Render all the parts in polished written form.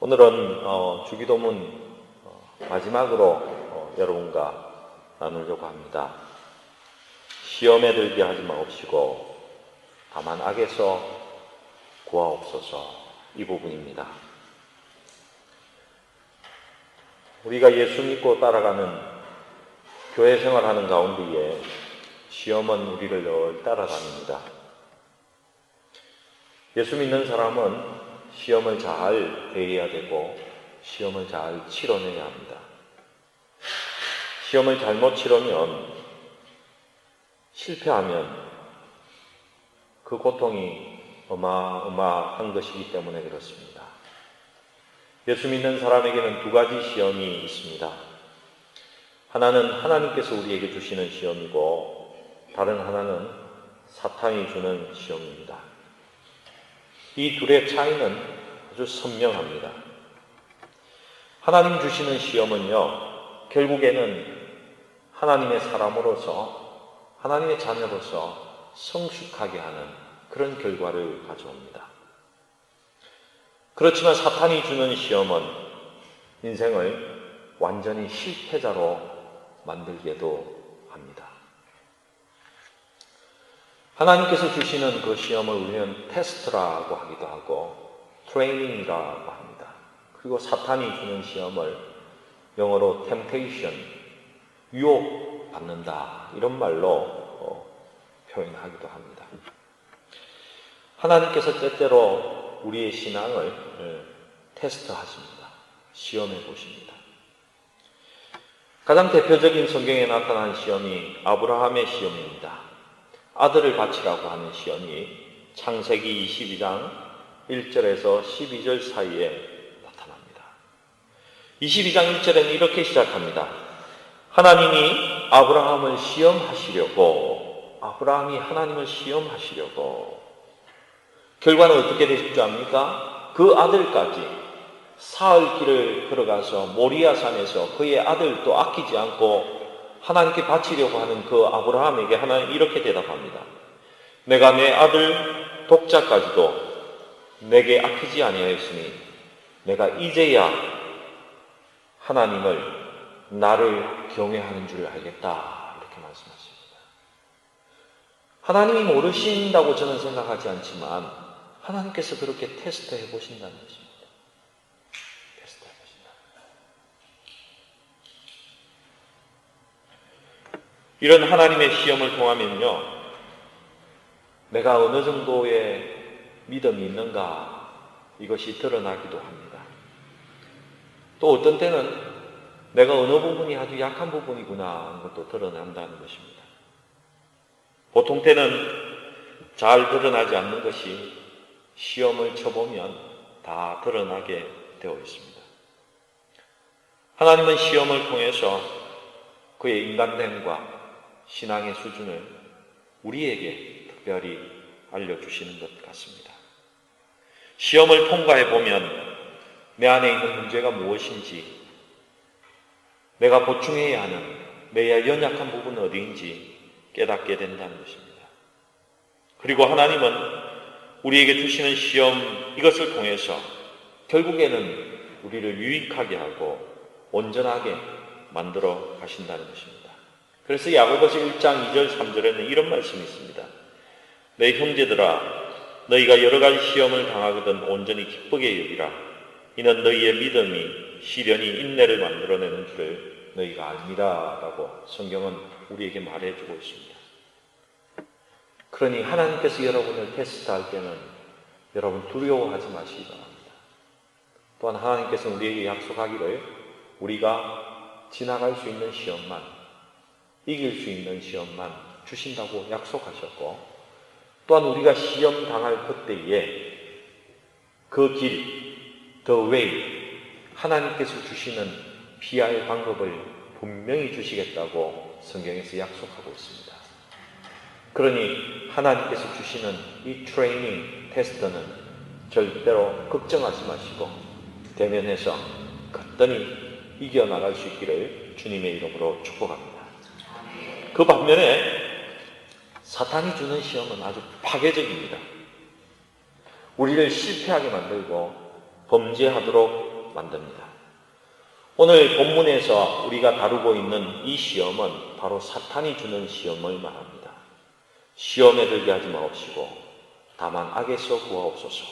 오늘은 주기도문 마지막으로 여러분과 나누려고 합니다. 시험에 들게 하지 마옵시고 다만 악에서 구하옵소서, 이 부분입니다. 우리가 예수 믿고 따라가는 교회 생활하는 가운데에 시험은 우리를 늘 따라다닙니다. 예수 믿는 사람은 시험을 잘 대해야 되고 시험을 잘 치러내야 합니다. 시험을 잘못 치르면, 실패하면 그 고통이 어마어마한 것이기 때문에 그렇습니다. 예수 믿는 사람에게는 두 가지 시험이 있습니다. 하나는 하나님께서 우리에게 주시는 시험이고 다른 하나는 사탄이 주는 시험입니다. 이 둘의 차이는 아주 선명합니다. 하나님 주시는 시험은요, 결국에는 하나님의 사람으로서, 하나님의 자녀로서 성숙하게 하는 그런 결과를 가져옵니다. 그렇지만 사탄이 주는 시험은 인생을 완전히 실패자로 만들게도 합니다. 하나님께서 주시는 그 시험을 우리는 테스트라고 하기도 하고 트레이닝이라고 합니다. 그리고 사탄이 주는 시험을 영어로 temptation, 유혹받는다, 이런 말로 표현하기도 합니다. 하나님께서 때때로 우리의 신앙을 테스트하십니다. 시험해 보십니다. 가장 대표적인 성경에 나타난 시험이 아브라함의 시험입니다. 아들을 바치라고 하는 시험이 창세기 22장 1절에서 12절 사이에 나타납니다. 22장 1절에는 이렇게 시작합니다. 하나님이 아브라함을 시험하시려고, 아브라함이 하나님을 시험하시려고, 결과는 어떻게 되실 줄 압니까? 그 아들까지 사흘 길을 걸어가서 모리아산에서 그의 아들도 아끼지 않고 하나님께 바치려고 하는 그 아브라함에게 하나님 이렇게 대답합니다. 내가 내 아들 독자까지도 내게 아끼지 아니하였으니 내가 이제야 하나님을, 나를 경외하는 줄 알겠다, 이렇게 말씀하십니다. 하나님이 모르신다고 저는 생각하지 않지만 하나님께서 그렇게 테스트해 보신다는 것입니다. 테스트해 보신다. 이런 하나님의 시험을 통하면요, 내가 어느 정도의 믿음이 있는가, 이것이 드러나기도 합니다. 또 어떤 때는 내가 어느 부분이 아주 약한 부분이구나 하는 것도 드러난다는 것입니다. 보통 때는 잘 드러나지 않는 것이 시험을 쳐보면 다 드러나게 되어 있습니다. 하나님은 시험을 통해서 그의 인간됨과 신앙의 수준을 우리에게 특별히 알려주시는 것 같습니다. 시험을 통과해 보면 내 안에 있는 문제가 무엇인지, 내가 보충해야 하는 내 연약한 부분은 어디인지 깨닫게 된다는 것입니다. 그리고 하나님은 우리에게 주시는 시험, 이것을 통해서 결국에는 우리를 유익하게 하고 온전하게 만들어 가신다는 것입니다. 그래서 야고보서 1장 2절 3절에는 이런 말씀이 있습니다. 내 형제들아, 너희가 여러 가지 시험을 당하거든 온전히 기쁘게 여기라. 이는 너희의 믿음이 시련이 인내를 만들어내는 줄을 너희가 압니다, 라고 성경은 우리에게 말해주고 있습니다. 그러니 하나님께서 여러분을 테스트할 때는 여러분 두려워하지 마시기 바랍니다. 또한 하나님께서 우리에게 약속하기를 우리가 지나갈 수 있는 시험만, 이길 수 있는 시험만 주신다고 약속하셨고, 또한 우리가 시험 당할 그때에 그 길, the way, 하나님께서 주시는 피할 방법을 분명히 주시겠다고 성경에서 약속하고 있습니다. 그러니 하나님께서 주시는 이 트레이닝 테스트는 절대로 걱정하지 마시고 대면해서 거뜬히 이겨나갈 수 있기를 주님의 이름으로 축복합니다. 그 반면에 사탄이 주는 시험은 아주 파괴적입니다. 우리를 실패하게 만들고 범죄하도록 만듭니다. 오늘 본문에서 우리가 다루고 있는 이 시험은 바로 사탄이 주는 시험을 말합니다. 시험에 들게 하지 마옵시고 다만 악에서 구하옵소서.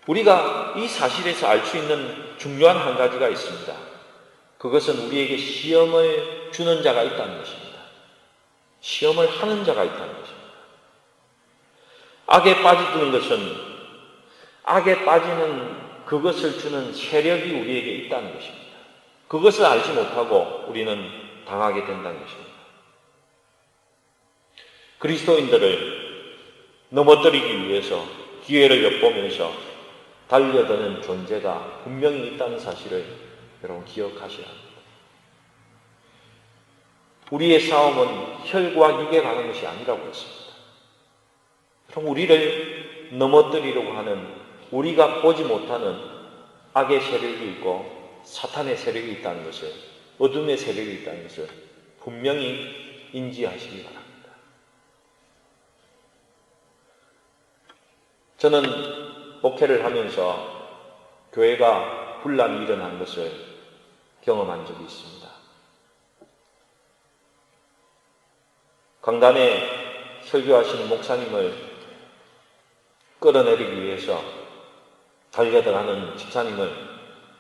우리가 이 사실에서 알 수 있는 중요한 한 가지가 있습니다. 그것은 우리에게 시험을 주는 자가 있다는 것입니다. 시험을 하는 자가 있다는 것입니다. 악에 빠지는 것은 악에 빠지는 그것을 주는 세력이 우리에게 있다는 것입니다. 그것을 알지 못하고 우리는 당하게 된다는 것입니다. 그리스도인들을 넘어뜨리기 위해서 기회를 엿보면서 달려드는 존재가 분명히 있다는 사실을 여러분 기억하셔야 합니다. 우리의 싸움은 혈과 육에 관한 것이 아니라고 했습니다. 그럼 우리를 넘어뜨리려고 하는 우리가 보지 못하는 악의 세력이 있고 사탄의 세력이 있다는 것을, 어둠의 세력이 있다는 것을 분명히 인지하시기 바랍니다. 저는 목회를 하면서 교회가 분란이 일어난 것을 경험한 적이 있습니다. 강단에 설교하시는 목사님을 끌어내리기 위해서 달려들어가는 집사님을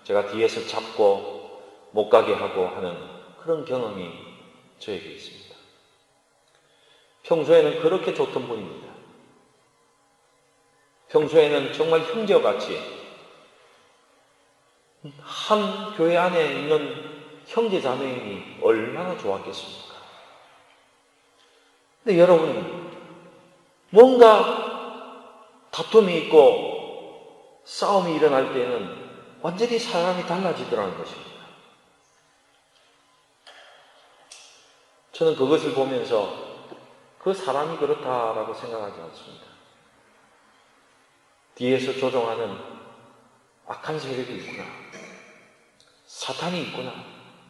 제가 뒤에서 잡고 못 가게 하고 하는 그런 경험이 저에게 있습니다. 평소에는 그렇게 좋던 분입니다. 평소에는 정말 형제같이 한 교회 안에 있는 형제 자매인이 얼마나 좋았겠습니까? 근데 여러분, 뭔가 다툼이 있고 싸움이 일어날 때는 완전히 사람이 달라지더라는 것입니다. 저는 그것을 보면서 그 사람이 그렇다라고 생각하지 않습니다. 뒤에서 조종하는 악한 세력이 있구나. 사탄이 있구나.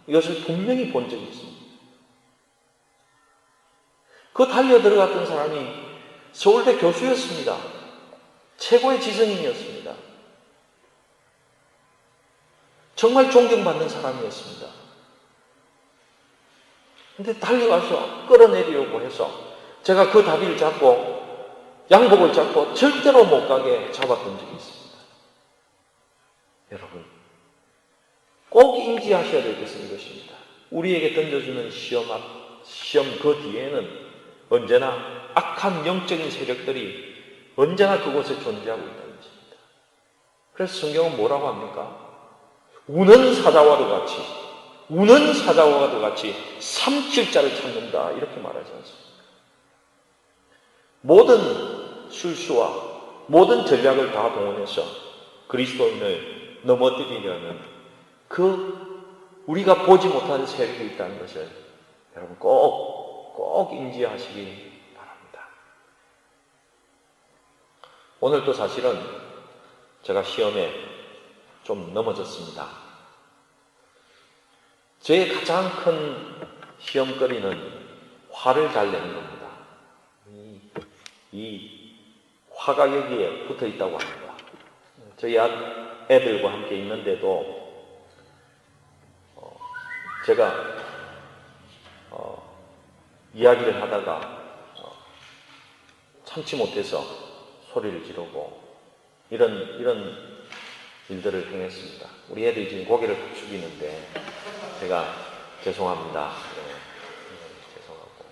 이것을 분명히 본 적이 있습니다. 그 달려들어갔던 사람이 서울대 교수였습니다. 최고의 지성인이었습니다. 정말 존경받는 사람이었습니다. 근데 달려가서 끌어내리려고 해서 제가 그 다리를 잡고 양복을 잡고 절대로 못 가게 잡았던 적이 있습니다. 여러분, 꼭 인지하셔야 될 것은 이것입니다. 우리에게 던져주는 시험 그 뒤에는 언제나 악한 영적인 세력들이 언제나 그곳에 존재하고 있다는 것입니다. 그래서 성경은 뭐라고 합니까? 우는 사자와도 같이 삼킬 자를 찾는다, 이렇게 말하지 않습니까? 모든 술수와 모든 전략을 다 동원해서 그리스도인을 넘어뜨리려는 그 우리가 보지 못하는 세력이 있다는 것을 여러분 꼭 인지하시기 바랍니다. 오늘도 사실은 제가 시험에 좀 넘어졌습니다. 저의 가장 큰 시험거리는 화를 잘 내는 겁니다. 이 화가 여기에 붙어 있다고 합니다. 저희 애들과 함께 있는데도 제가 이야기를 하다가 참지 못해서 소리를 지르고 이런 일들을 행했습니다. 우리 애들이 지금 고개를 푹 숙이는데 제가 죄송합니다. 네, 죄송하고.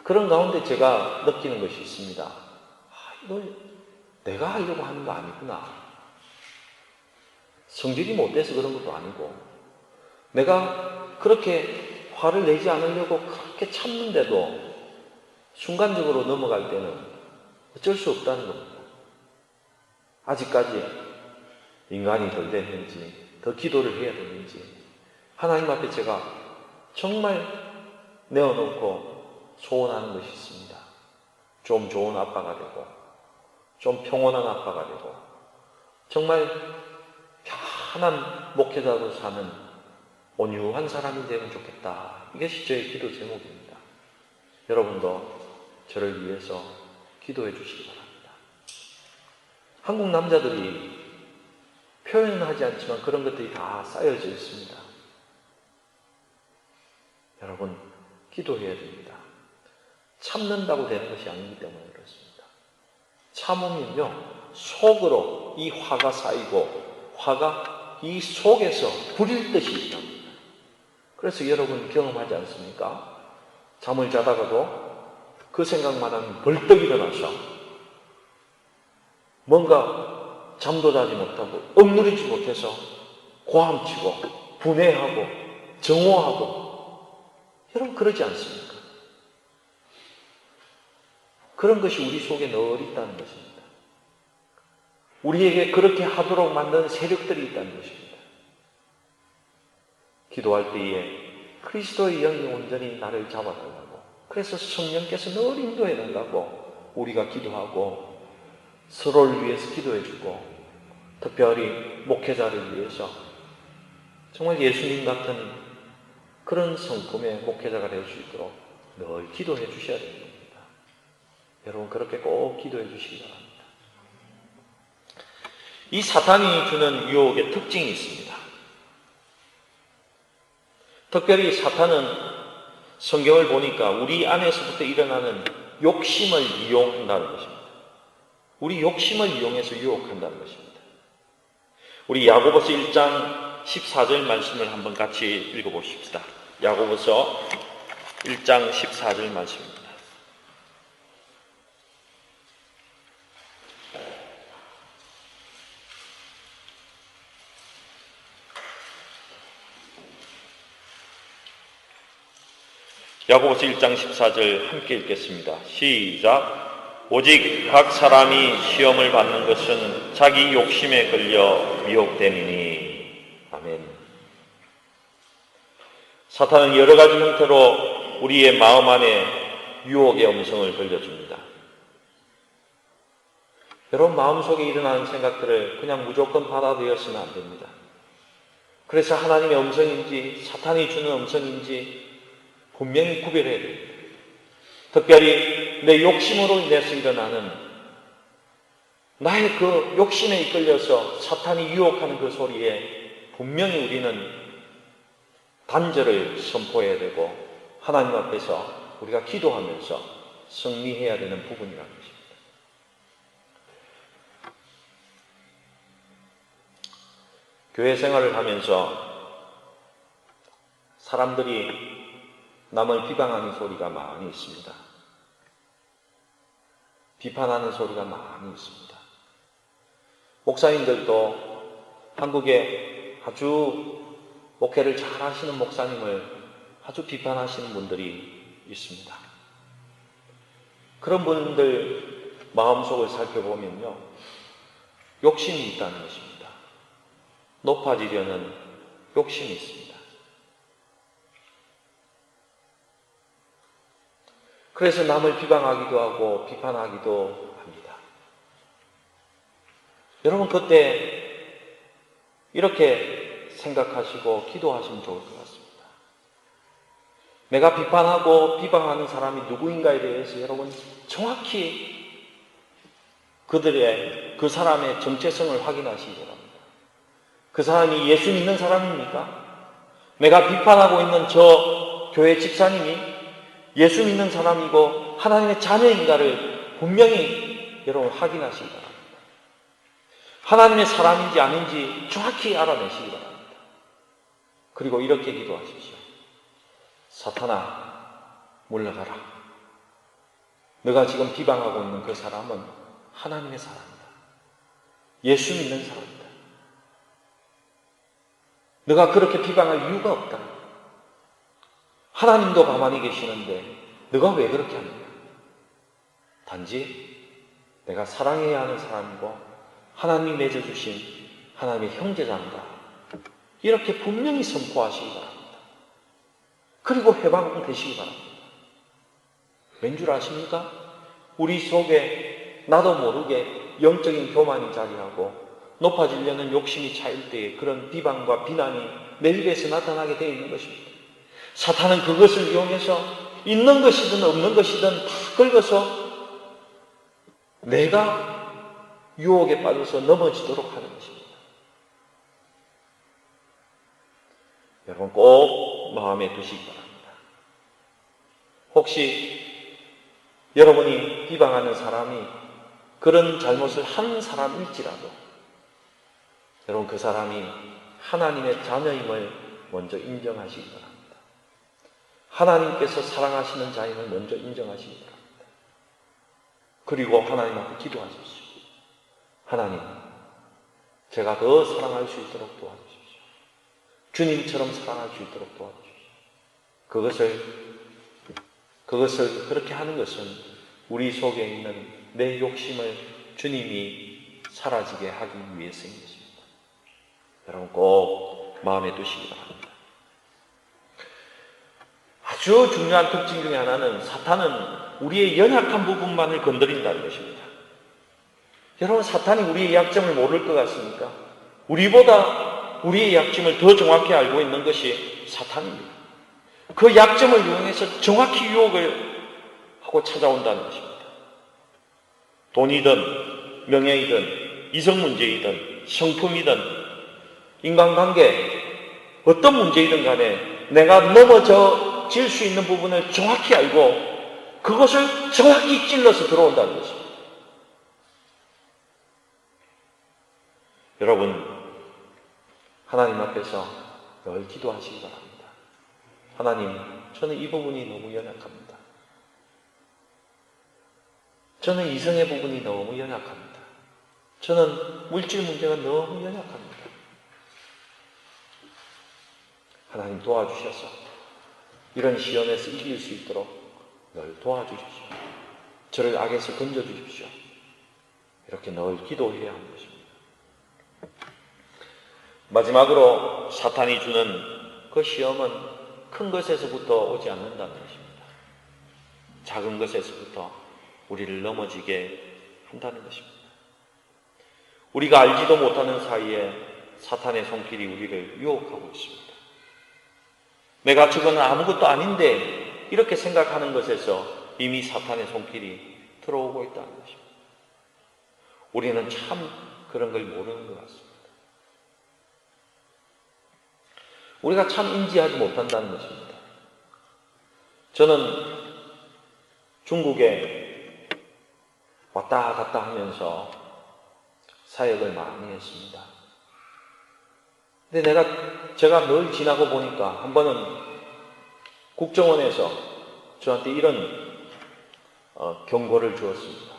그런 가운데 제가 느끼는 것이 있습니다. 이걸 내가 하려고 하는 거 아니구나. 성질이 못돼서 그런 것도 아니고 내가 그렇게 화를 내지 않으려고 그렇게 참는데도 순간적으로 넘어갈 때는 어쩔 수 없다는 겁니다. 아직까지 인간이 덜 됐는지 더 기도를 해야 되는지 하나님 앞에 제가 정말 내어놓고 소원하는 것이 있습니다. 좀 좋은 아빠가 되고 좀 평온한 아빠가 되고 정말 편한 목회자로 사는 온유한 사람이 되면 좋겠다. 이것이 저의 기도 제목입니다. 여러분도 저를 위해서 기도해 주시기 바랍니다. 한국 남자들이 표현은 하지 않지만 그런 것들이 다 쌓여져 있습니다. 여러분, 기도해야 됩니다. 참는다고 되는 것이 아니기 때문에 그렇습니다. 참으면요, 속으로 이 화가 쌓이고 화가 이 속에서 불일 듯이 일어납니다. 그래서 여러분 경험하지 않습니까? 잠을 자다가도 그 생각만 하면 벌떡 일어나서 뭔가 잠도 자지 못하고 억누르지 못해서 고함치고 분해하고 정오하고, 여러분 그러지 않습니까? 그런 것이 우리 속에 늘 있다는 것입니다. 우리에게 그렇게 하도록 만드는 세력들이 있다는 것입니다. 기도할 때에 그리스도의 영이 온전히 나를 잡아달라고, 그래서 성령께서 늘 인도해 달라고 우리가 기도하고 서로를 위해서 기도해주고, 특별히 목회자를 위해서 정말 예수님 같은 그런 성품의 목회자가 될 수 있도록 늘 기도해 주셔야 됩니다. 여러분 그렇게 꼭 기도해 주시기 바랍니다. 이 사탄이 주는 유혹의 특징이 있습니다. 특별히 사탄은 성경을 보니까 우리 안에서부터 일어나는 욕심을 이용한다는 것입니다. 우리 욕심을 이용해서 유혹한다는 것입니다. 우리 야고보서 1장 14절 말씀을 한번 같이 읽어보십시다. 야고보서 1장 14절 말씀입니다. 야고보서 1장 14절 함께 읽겠습니다. 시작. 오직 각 사람이 시험을 받는 것은 자기 욕심에 걸려 미혹됨이니. 아멘. 사탄은 여러 가지 형태로 우리의 마음 안에 유혹의 음성을 걸려줍니다. 여러분 마음속에 일어나는 생각들을 그냥 무조건 받아들여서는 안 됩니다. 그래서 하나님의 음성인지 사탄이 주는 음성인지 분명히 구별해야 됩니다. 특별히 내 욕심으로 인해서 일어나는 나의 그 욕심에 이끌려서 사탄이 유혹하는 그 소리에 분명히 우리는 단절을 선포해야 되고 하나님 앞에서 우리가 기도하면서 승리해야 되는 부분이라는 것입니다. 교회 생활을 하면서 사람들이 남을 비방하는 소리가 많이 있습니다. 비판하는 소리가 많이 있습니다. 목사님들도 한국에 아주 목회를 잘 하시는 목사님을 아주 비판하시는 분들이 있습니다. 그런 분들 마음속을 살펴보면요, 욕심이 있다는 것입니다. 높아지려는 욕심이 있습니다. 그래서 남을 비방하기도 하고 비판하기도 합니다. 여러분 그때 이렇게 생각하시고 기도하시면 좋을 것 같습니다. 내가 비판하고 비방하는 사람이 누구인가에 대해서 여러분 정확히 그 사람의 정체성을 확인하시기 바랍니다. 그 사람이 예수 믿는 사람입니까? 내가 비판하고 있는 저 교회 집사님이 예수 믿는 사람이고 하나님의 자녀인가를 분명히 여러분 확인하시기 바랍니다. 하나님의 사람인지 아닌지 정확히 알아내시기 바랍니다. 그리고 이렇게 기도하십시오. 사탄아, 물러가라. 너가 지금 비방하고 있는 그 사람은 하나님의 사람이다. 예수 믿는 사람이다. 너가 그렇게 비방할 이유가 없다. 하나님도 가만히 계시는데 너가 왜 그렇게 합니까? 단지 내가 사랑해야 하는 사람이고 하나님이 맺어주신 하나님의 형제자입니다. 이렇게 분명히 선포하시기 바랍니다. 그리고 해방되시기 바랍니다. 왠 줄 아십니까? 우리 속에 나도 모르게 영적인 교만이 자리하고 높아지려는 욕심이 차일 때에 그런 비방과 비난이 내 입에서 나타나게 되어 있는 것입니다. 사탄은 그것을 이용해서 있는 것이든 없는 것이든 다 긁어서 내가 유혹에 빠져서 넘어지도록 하는 것입니다. 여러분 꼭 마음에 두시기 바랍니다. 혹시 여러분이 비방하는 사람이 그런 잘못을 한 사람일지라도 여러분 그 사람이 하나님의 자녀임을 먼저 인정하시기 바랍니다. 하나님께서 사랑하시는 자임을 먼저 인정하시기 바랍니다. 그리고 하나님 앞에 기도하십시오. 하나님, 제가 더 사랑할 수 있도록 도와주십시오. 주님처럼 사랑할 수 있도록 도와주십시오. 그것을 그렇게 하는 것은 우리 속에 있는 내 욕심을 주님이 사라지게 하기 위해서인 것입니다. 여러분 꼭 마음에 두시기 바랍니다. 아주 중요한 특징 중에 하나는 사탄은 우리의 연약한 부분만을 건드린다는 것입니다. 여러분 사탄이 우리의 약점을 모를 것 같습니까? 우리보다 우리의 약점을 더 정확히 알고 있는 것이 사탄입니다. 그 약점을 이용해서 정확히 유혹을 하고 찾아온다는 것입니다. 돈이든 명예이든 이성문제이든 성품이든 인간관계 어떤 문제이든 간에 내가 넘어질 수 있는 부분을 정확히 알고 그것을 정확히 찔러서 들어온다는 것입니다. 여러분 하나님 앞에서 늘 기도하시기 바랍니다. 하나님, 저는 이 부분이 너무 연약합니다. 저는 이성의 부분이 너무 연약합니다. 저는 물질 문제가 너무 연약합니다. 하나님 도와주셔서 이런 시험에서 이길 수 있도록 늘 도와주십시오. 저를 악에서 건져주십시오. 이렇게 늘 기도해야 하는 것입니다. 마지막으로 사탄이 주는 그 시험은 큰 것에서부터 오지 않는다는 것입니다. 작은 것에서부터 우리를 넘어지게 한다는 것입니다. 우리가 알지도 못하는 사이에 사탄의 손길이 우리를 유혹하고 있습니다. 내가 저거는 아무것도 아닌데 이렇게 생각하는 것에서 이미 사탄의 손길이 들어오고 있다는 것입니다. 우리는 참 그런 걸 모르는 것 같습니다. 우리가 참 인지하지 못한다는 것입니다. 저는 중국에 왔다 갔다 하면서 사역을 많이 했습니다. 근데 제가 늘 지나고 보니까 한 번은 국정원에서 저한테 이런 경고를 주었습니다.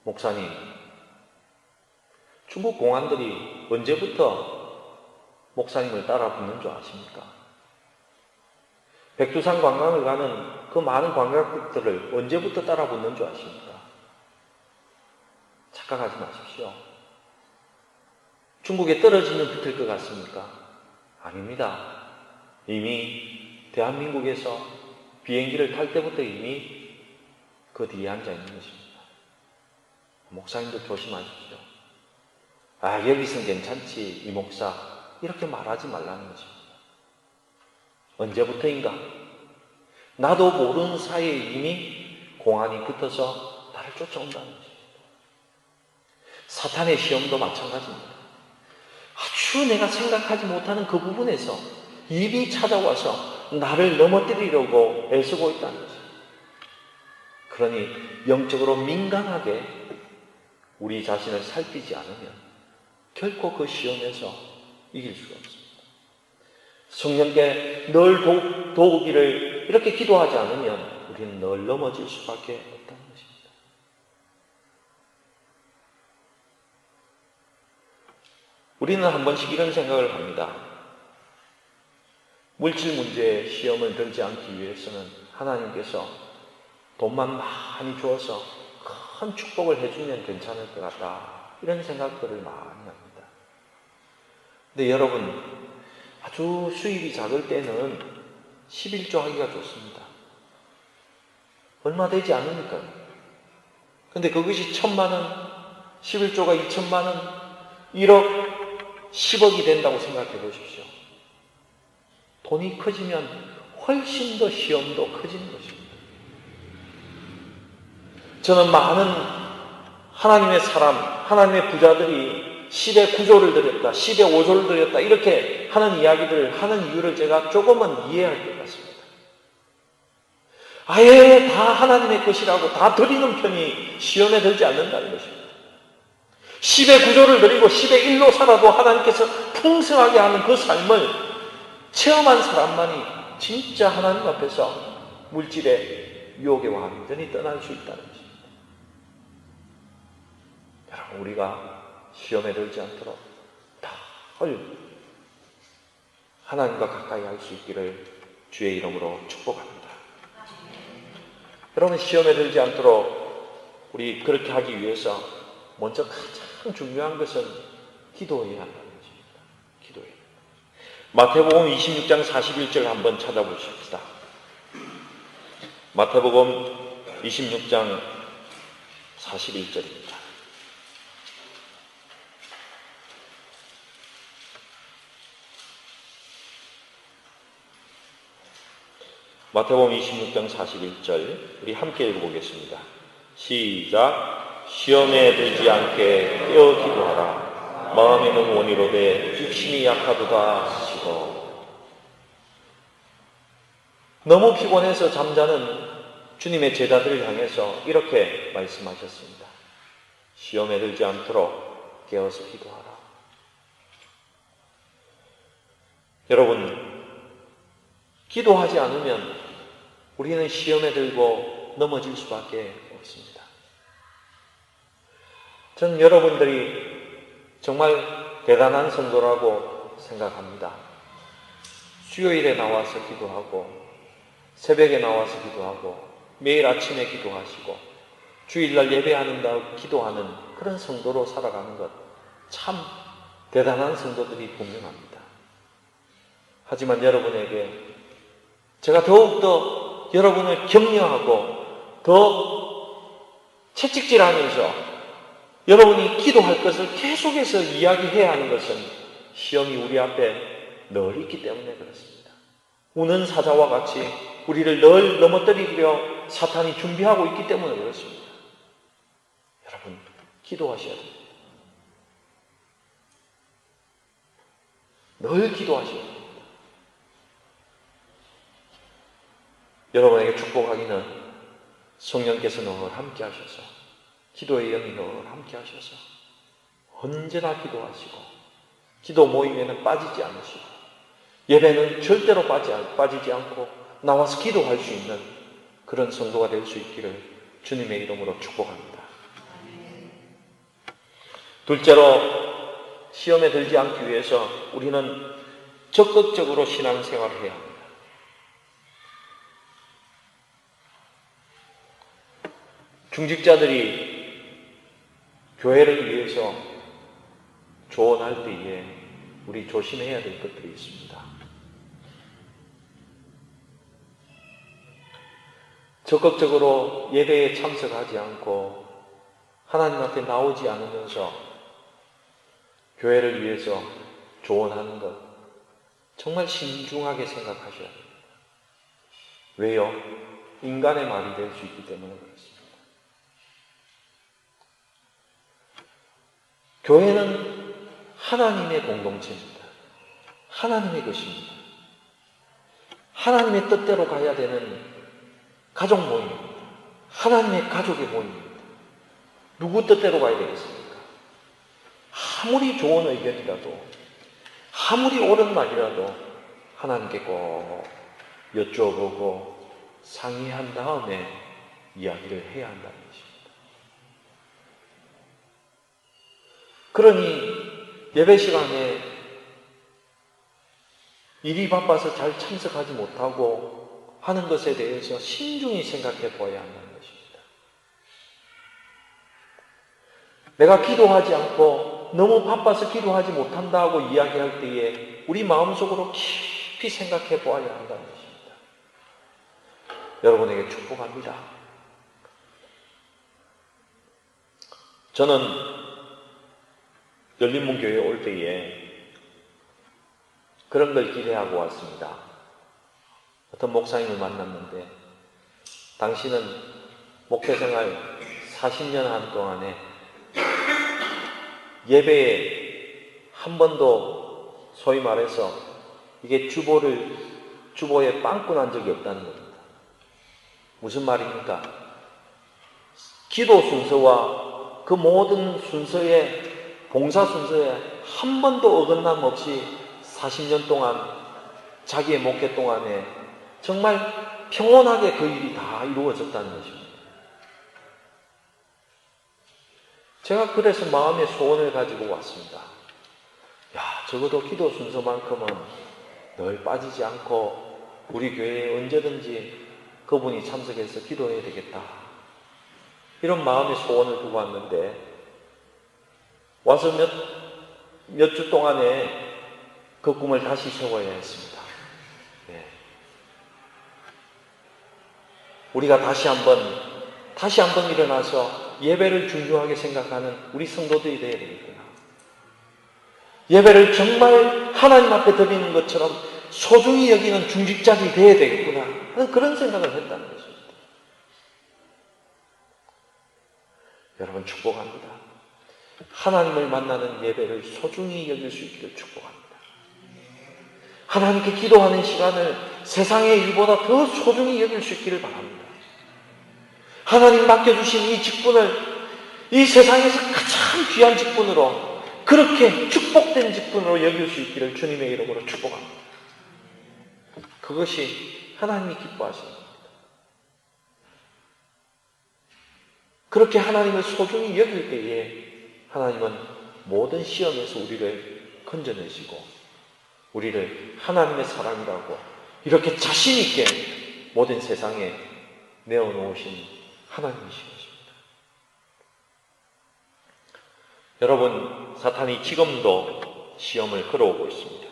목사님, 중국 공안들이 언제부터 목사님을 따라 붙는 줄 아십니까? 백두산 관광을 가는 그 많은 관광객들을 언제부터 따라 붙는 줄 아십니까? 착각하지 마십시오. 중국에 떨어지면 붙을 것 같습니까? 아닙니다. 이미 대한민국에서 비행기를 탈 때부터 이미 그 뒤에 앉아 있는 것입니다. 목사님도 조심하십시오. 아, 여기선 괜찮지, 이 목사. 이렇게 말하지 말라는 것입니다. 언제부터인가? 나도 모르는 사이에 이미 공안이 붙어서 나를 쫓아온다는 것입니다. 사탄의 시험도 마찬가지입니다. 아주 내가 생각하지 못하는 그 부분에서 입이 찾아와서 나를 넘어뜨리려고 애쓰고 있다는 것입니다. 그러니 영적으로 민감하게 우리 자신을 살피지 않으면 결코 그 시험에서 이길 수가 없습니다. 성령께 늘 도우기를 이렇게 기도하지 않으면 우리는 늘 넘어질 수밖에 없다는 것입니다. 우리는 한 번씩 이런 생각을 합니다. 물질 문제에 시험을 들지 않기 위해서는 하나님께서 돈만 많이 주어서 큰 축복을 해주면 괜찮을 것 같다. 이런 생각들을 많이 합니다. 근데 여러분, 아주 수입이 작을 때는 11조 하기가 좋습니다. 얼마 되지 않으니까요. 근데 그것이 1,000만 원, 11조가 2,000만 원, 1억, 10억이 된다고 생각해 보십시오. 돈이 커지면 훨씬 더 시험도 커지는 것입니다. 저는 많은 하나님의 사람, 하나님의 부자들이 10의 9조를 드렸다, 10의 5조를 드렸다 이렇게 하는 이야기들을 하는 이유를 제가 조금은 이해할 것 같습니다. 아예 다 하나님의 것이라고 다 드리는 편이 시험에 들지 않는다는 것입니다. 10의 9조를 드리고 10의 1로 살아도 하나님께서 풍성하게 하는 그 삶을 체험한 사람만이 진짜 하나님 앞에서 물질의 유혹에 완전히 떠날 수 있다는 것입니다. 여러분, 우리가 시험에 들지 않도록 다 하나님과 가까이 할 수 있기를 주의 이름으로 축복합니다. 여러분, 시험에 들지 않도록 우리 그렇게 하기 위해서 먼저 가장 중요한 것은 기도해야 한다는 것입니다. 기도해야 합니다. 마태복음 26장 41절 한번 찾아보십시다. 마태복음 26장 41절입니다. 마태복음 26장 41절 우리 함께 읽어보겠습니다. 시작. 시험에 들지 않게 깨어 기도하라. 마음에는 원이로되 육신이 약하도다 하시고. 너무 피곤해서 잠자는 주님의 제자들을 향해서 이렇게 말씀하셨습니다. 시험에 들지 않도록 깨어서 기도하라. 여러분, 기도하지 않으면 우리는 시험에 들고 넘어질 수밖에 없습니다. 저는 여러분들이 정말 대단한 성도라고 생각합니다. 수요일에 나와서 기도하고 새벽에 나와서 기도하고 매일 아침에 기도하시고 주일날 예배하는다고 기도하는 그런 성도로 살아가는 것 참 대단한 성도들이 분명합니다. 하지만 여러분에게 제가 더욱더 여러분을 격려하고 더 채찍질하면서 여러분이 기도할 것을 계속해서 이야기해야 하는 것은 시험이 우리 앞에 늘 있기 때문에 그렇습니다. 우는 사자와 같이 우리를 늘 넘어뜨리려 사탄이 준비하고 있기 때문에 그렇습니다. 여러분, 기도하셔야 됩니다. 늘 기도하셔야 됩니다. 여러분에게 축복하기는 성령께서 늘 함께 하셔서 기도의 영이 늘 함께 하셔서 언제나 기도하시고 기도 모임에는 빠지지 않으시고 예배는 절대로 빠지지 않고 나와서 기도할 수 있는 그런 성도가 될 수 있기를 주님의 이름으로 축복합니다. 둘째로, 시험에 들지 않기 위해서 우리는 적극적으로 신앙생활을 해야 합니다. 중직자들이 교회를 위해서 조언할 때에 우리 조심해야 될 것들이 있습니다. 적극적으로 예배에 참석하지 않고 하나님 앞에 나오지 않으면서 교회를 위해서 조언하는 것 정말 신중하게 생각하셔야 합니다. 왜요? 인간의 말이 될 수 있기 때문에 그렇습니다. 교회는 하나님의 공동체입니다. 하나님의 것입니다. 하나님의 뜻대로 가야 되는 가족 모임입니다. 하나님의 가족의 모임입니다. 누구 뜻대로 가야 되겠습니까? 아무리 좋은 의견이라도, 아무리 옳은 말이라도 하나님께 꼭 여쭤보고 상의한 다음에 이야기를 해야 한다는 것입니다. 그러니 예배 시간에 일이 바빠서 잘 참석하지 못하고 하는 것에 대해서 신중히 생각해 보아야 한다는 것입니다. 내가 기도하지 않고 너무 바빠서 기도하지 못한다고 이야기할 때에 우리 마음속으로 깊이 생각해 보아야 한다는 것입니다. 여러분에게 축복합니다. 저는 열린문교회에 올 때에 그런 걸 기대하고 왔습니다. 어떤 목사님을 만났는데 당신은 목회생활 40년 한 동안에 예배에 한 번도 소위 말해서 이게 주보에 빵꾸 난 적이 없다는 겁니다. 무슨 말입니까? 기도 순서와 그 모든 순서에, 봉사 순서에 한 번도 어긋남 없이 40년 동안 자기의 목회 동안에 정말 평온하게 그 일이 다 이루어졌다는 것입니다. 제가 그래서 마음의 소원을 가지고 왔습니다. 적어도 기도 순서만큼은 늘 빠지지 않고 우리 교회에 언제든지 그분이 참석해서 기도해야 되겠다. 이런 마음의 소원을 두고 왔는데 와서 몇 주 동안에 그 꿈을 다시 세워야 했습니다. 네. 우리가 다시 한번 일어나서 예배를 중요하게 생각하는 우리 성도들이 되어야 되겠구나. 예배를 정말 하나님 앞에 드리는 것처럼 소중히 여기는 중직자들이 되어야 되겠구나 하는 그런 생각을 했다는 것입니다. 여러분 축복합니다. 하나님을 만나는 예배를 소중히 여길 수 있기를 축복합니다. 하나님께 기도하는 시간을 세상의 일보다 더 소중히 여길 수 있기를 바랍니다. 하나님 맡겨주신 이 직분을 이 세상에서 가장 귀한 직분으로, 그렇게 축복된 직분으로 여길 수 있기를 주님의 이름으로 축복합니다. 그것이 하나님이 기뻐하시는 겁니다. 그렇게 하나님을 소중히 여길 때에 하나님은 모든 시험에서 우리를 건져내시고 우리를 하나님의 사람이라고 이렇게 자신 있게 모든 세상에 내어놓으신 하나님이신 것입니다. 여러분, 사탄이 지금도 시험을 걸어오고 있습니다.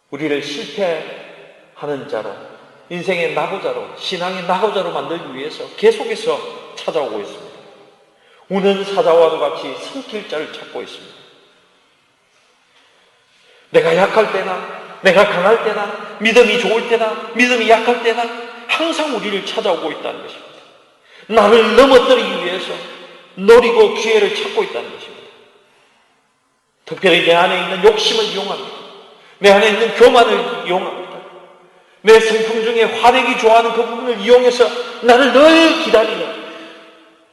우리를 실패하는 자로, 인생의 낙오자로, 신앙의 낙오자로 만들기 위해서 계속해서 찾아오고 있습니다. 우는 사자와도 같이 삼킬 자를 찾고 있습니다. 내가 약할 때나, 내가 강할 때나, 믿음이 좋을 때나, 믿음이 약할 때나 항상 우리를 찾아오고 있다는 것입니다. 나를 넘어뜨리기 위해서 노리고 기회를 찾고 있다는 것입니다. 특별히 내 안에 있는 욕심을 이용합니다. 내 안에 있는 교만을 이용합니다. 내 성품 중에 화내기 좋아하는 그 부분을 이용해서 나를 늘 기다리는,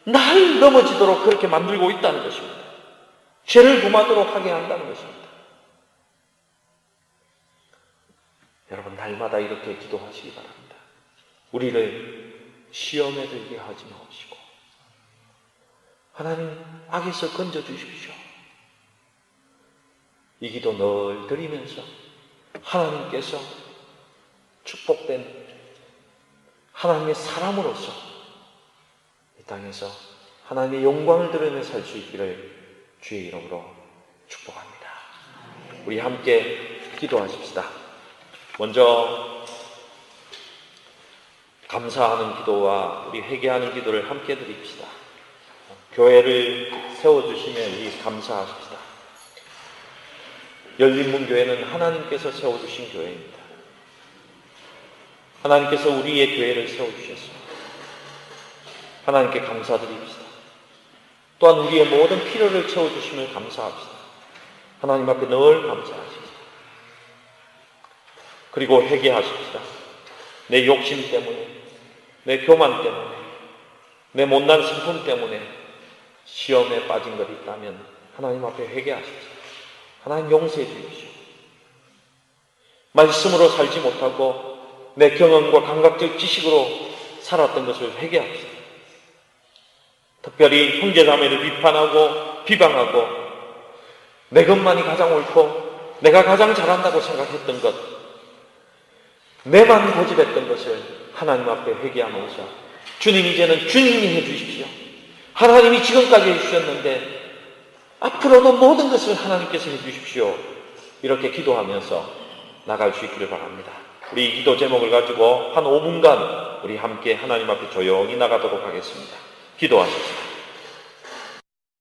날 넘어지도록 그렇게 만들고 있다는 것입니다. 죄를 범하도록 하게 한다는 것입니다. 여러분, 날마다 이렇게 기도하시기 바랍니다. 우리를 시험에 들게 하지 마시고 하나님 악에서 건져주십시오. 이 기도 늘 드리면서 하나님께서 축복된 하나님의 사람으로서 이 땅에서 하나님의 영광을 드러내 살 수 있기를 주의 이름으로 축복합니다. 우리 함께 기도하십시다. 먼저 감사하는 기도와 우리 회개하는 기도를 함께 드립시다. 교회를 세워주시면 우리 감사하십시다. 열린문교회는 하나님께서 세워주신 교회입니다. 하나님께서 우리의 교회를 세워주셨습니다. 하나님께 감사드립시다. 또한 우리의 모든 필요를 채워주심을 감사합시다. 하나님 앞에 늘 감사하십시다. 그리고 회개하십시다. 내 욕심 때문에, 내 교만 때문에, 내 못난 성품 때문에 시험에 빠진 것이 있다면 하나님 앞에 회개하십시오. 하나님 용서해 주십시오. 말씀으로 살지 못하고 내 경험과 감각적 지식으로 살았던 것을 회개합시다. 특별히 형제자매를 비판하고 비방하고 내 것만이 가장 옳고 내가 가장 잘한다고 생각했던 것, 내만 고집했던 것을 하나님 앞에 회개하면서 주님, 이제는 주님이 해주십시오. 하나님이 지금까지 해주셨는데 앞으로도 모든 것을 하나님께서 해주십시오. 이렇게 기도하면서 나갈 수 있기를 바랍니다. 우리 이 기도 제목을 가지고 한 5분간 우리 함께 하나님 앞에 조용히 나가도록 하겠습니다. 기도하십시오.